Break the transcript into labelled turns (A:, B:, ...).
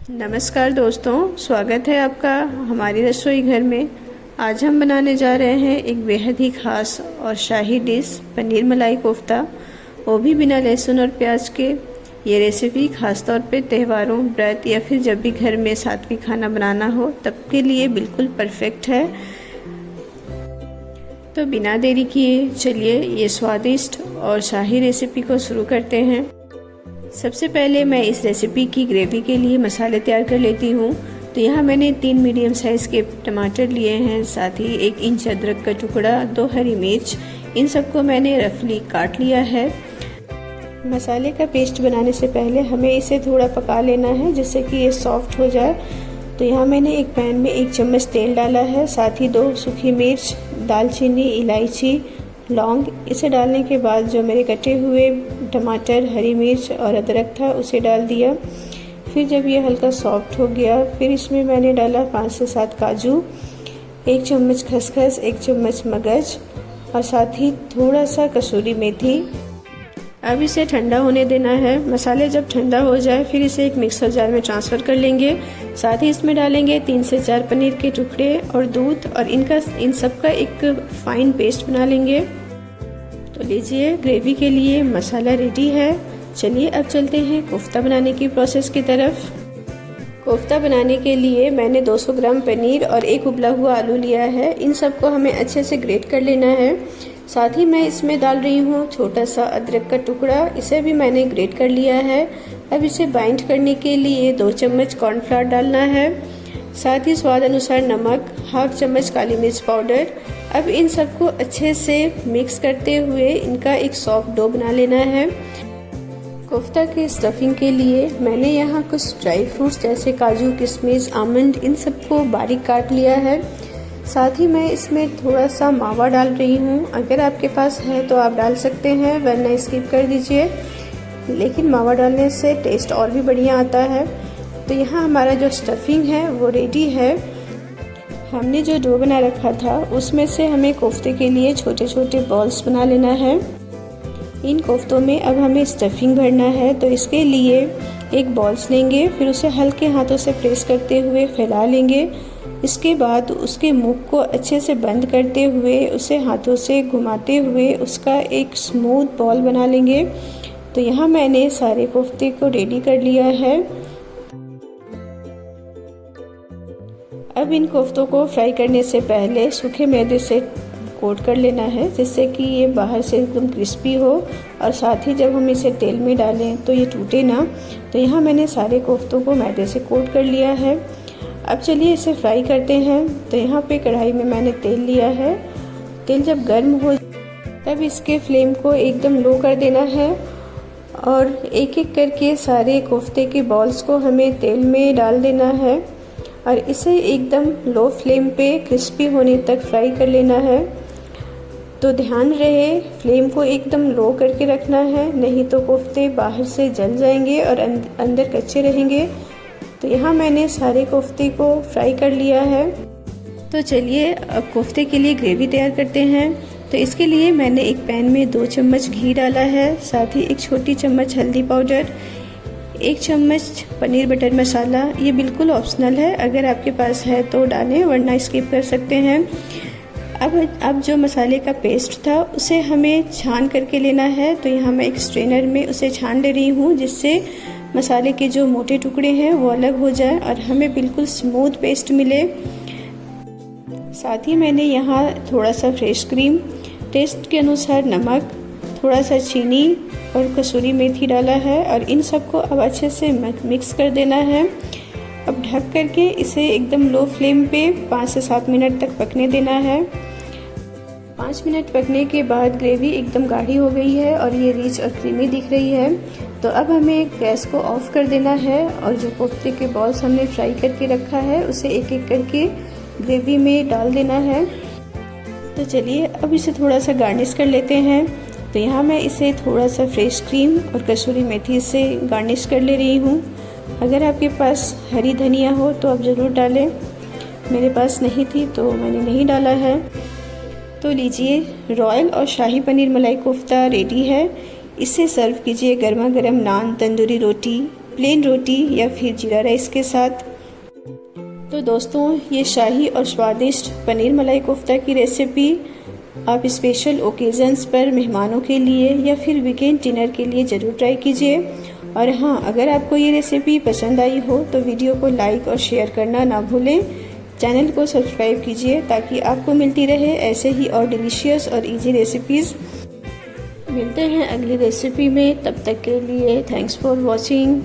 A: नमस्कार दोस्तों, स्वागत है आपका हमारी रसोई घर में। आज हम बनाने जा रहे हैं एक बेहद ही ख़ास और शाही डिश पनीर मलाई कोफ्ता, वो भी बिना लहसुन और प्याज के। ये रेसिपी ख़ास तौर पे त्योहारों, व्रत या फिर जब भी घर में सात्विक खाना बनाना हो तब के लिए बिल्कुल परफेक्ट है। तो बिना देरी किए चलिए ये स्वादिष्ट और शाही रेसिपी को शुरू करते हैं। सबसे पहले मैं इस रेसिपी की ग्रेवी के लिए मसाले तैयार कर लेती हूँ। तो यहाँ मैंने 3 मीडियम साइज़ के टमाटर लिए हैं, साथ ही 1 इंच अदरक का टुकड़ा, 2 हरी मिर्च, इन सबको मैंने रफली काट लिया है। मसाले का पेस्ट बनाने से पहले हमें इसे थोड़ा पका लेना है जिससे कि ये सॉफ्ट हो जाए। तो यहाँ मैंने एक पैन में 1 चम्मच तेल डाला है, साथ ही 2 सूखी मिर्च, दालचीनी, इलायची, लौंग। इसे डालने के बाद जो मेरे कटे हुए टमाटर, हरी मिर्च और अदरक था उसे डाल दिया। फिर जब ये हल्का सॉफ्ट हो गया, फिर इसमें मैंने डाला 5 से 7 काजू, 1 चम्मच खसखस, 1 चम्मच मगज और साथ ही थोड़ा सा कसूरी मेथी। अब इसे ठंडा होने देना है। मसाले जब ठंडा हो जाए फिर इसे एक मिक्सर जार में ट्रांसफ़र कर लेंगे। साथ ही इसमें डालेंगे 3 से 4 पनीर के टुकड़े और दूध, और इन सब का एक फाइन पेस्ट बना लेंगे। तो लीजिए, ग्रेवी के लिए मसाला रेडी है। चलिए अब चलते हैं कोफ्ता बनाने की प्रोसेस की तरफ। कोफ्ता बनाने के लिए मैंने 200 ग्राम पनीर और 1 उबला हुआ आलू लिया है। इन सबको हमें अच्छे से ग्रेट कर लेना है। साथ ही मैं इसमें डाल रही हूँ छोटा सा अदरक का टुकड़ा, इसे भी मैंने ग्रेट कर लिया है। अब इसे बाइंड करने के लिए 2 चम्मच कॉर्नफ्लावर डालना है, साथ ही स्वाद अनुसार नमक, हाफ चम्मच काली मिर्च पाउडर। अब इन सबको अच्छे से मिक्स करते हुए इनका एक सॉफ्ट डो बना लेना है। कोफ्ता के स्टफिंग के लिए मैंने यहाँ कुछ ड्राई फ्रूट्स जैसे काजू, किशमिश, आमंड, इन सबको बारीक काट लिया है। साथ ही मैं इसमें थोड़ा सा मावा डाल रही हूँ। अगर आपके पास है तो आप डाल सकते हैं, वरना स्किप कर दीजिए, लेकिन मावा डालने से टेस्ट और भी बढ़िया आता है। तो यहाँ हमारा जो स्टफिंग है वो रेडी है। हमने जो डो बना रखा था उसमें से हमें कोफ्ते के लिए छोटे छोटे बॉल्स बना लेना है। इन कोफ्तों में अब हमें स्टफिंग भरना है। तो इसके लिए एक बॉल्स लेंगे, फिर उसे हल्के हाथों से प्रेस करते हुए फैला लेंगे। इसके बाद उसके मुख को अच्छे से बंद करते हुए उसे हाथों से घुमाते हुए उसका एक स्मूथ बॉल बना लेंगे। तो यहाँ मैंने सारे कोफ्ते को रेडी कर लिया है। अब इन कोफ्तों को फ्राई करने से पहले सूखे मैदे से कोट कर लेना है जिससे कि ये बाहर से एकदम क्रिस्पी हो, और साथ ही जब हम इसे तेल में डालें तो ये टूटे ना। तो यहाँ मैंने सारे कोफ्तों को मैदे से कोट कर लिया है। अब चलिए इसे फ्राई करते हैं। तो यहाँ पे कढ़ाई में मैंने तेल लिया है। तेल जब गर्म हो तब इसके फ्लेम को एकदम लो कर देना है, और एक एक करके सारे कोफ्ते के बॉल्स को हमें तेल में डाल देना है और इसे एकदम लो फ्लेम पे क्रिस्पी होने तक फ्राई कर लेना है। तो ध्यान रहे फ्लेम को एकदम लो करके रखना है, नहीं तो कोफ्ते बाहर से जल जाएंगे और अंदर कच्चे रहेंगे। तो यहाँ मैंने सारे कोफ्ते को फ्राई कर लिया है। तो चलिए अब कोफ्ते के लिए ग्रेवी तैयार करते हैं। तो इसके लिए मैंने एक पैन में 2 चम्मच घी डाला है, साथ ही 1 छोटी चम्मच हल्दी पाउडर, 1 चम्मच पनीर बटर मसाला। ये बिल्कुल ऑप्शनल है, अगर आपके पास है तो डालें, वरना स्किप कर सकते हैं। अब जो मसाले का पेस्ट था उसे हमें छान करके लेना है। तो यहाँ मैं एक स्ट्रेनर में उसे छान ले रही हूँ जिससे मसाले के जो मोटे टुकड़े हैं वो अलग हो जाए और हमें बिल्कुल स्मूथ पेस्ट मिले। साथ ही मैंने यहाँ थोड़ा सा फ्रेश क्रीम, टेस्ट के अनुसार नमक, थोड़ा सा चीनी और कसूरी मेथी डाला है, और इन सबको अब अच्छे से मिक्स कर देना है। अब ढक करके इसे एकदम लो फ्लेम पे 5 से 7 मिनट तक पकने देना है। 5 मिनट पकने के बाद ग्रेवी एकदम गाढ़ी हो गई है और ये रिच और क्रीमी दिख रही है। तो अब हमें गैस को ऑफ कर देना है और जो कोफ्ते के बॉल्स हमने फ्राई करके रखा है उसे एक एक करके ग्रेवी में डाल देना है। तो चलिए अब इसे थोड़ा सा गार्निश कर लेते हैं। तो यहाँ मैं इसे थोड़ा सा फ्रेश क्रीम और कसूरी मेथी से गार्निश कर ले रही हूँ। अगर आपके पास हरी धनिया हो तो आप ज़रूर डालें, मेरे पास नहीं थी तो मैंने नहीं डाला है। तो लीजिए, रॉयल और शाही पनीर मलाई कोफ्ता रेडी है। इसे सर्व कीजिए गर्मा गर्म नान, तंदूरी रोटी प्लेन रोटी या फिर जीरा राइस के साथ। तो दोस्तों, ये शाही और स्वादिष्ट पनीर मलाई कोफ्ता की रेसिपी आप स्पेशल ओकेजन्स पर मेहमानों के लिए या फिर वीकेंड डिनर के लिए ज़रूर ट्राई कीजिए। और हाँ, अगर आपको ये रेसिपी पसंद आई हो तो वीडियो को लाइक और शेयर करना ना भूलें। चैनल को सब्सक्राइब कीजिए ताकि आपको मिलती रहे ऐसे ही और डिलीशियस और इजी रेसिपीज़। मिलते हैं अगली रेसिपी में, तब तक के लिए थैंक्स फॉर वॉचिंग।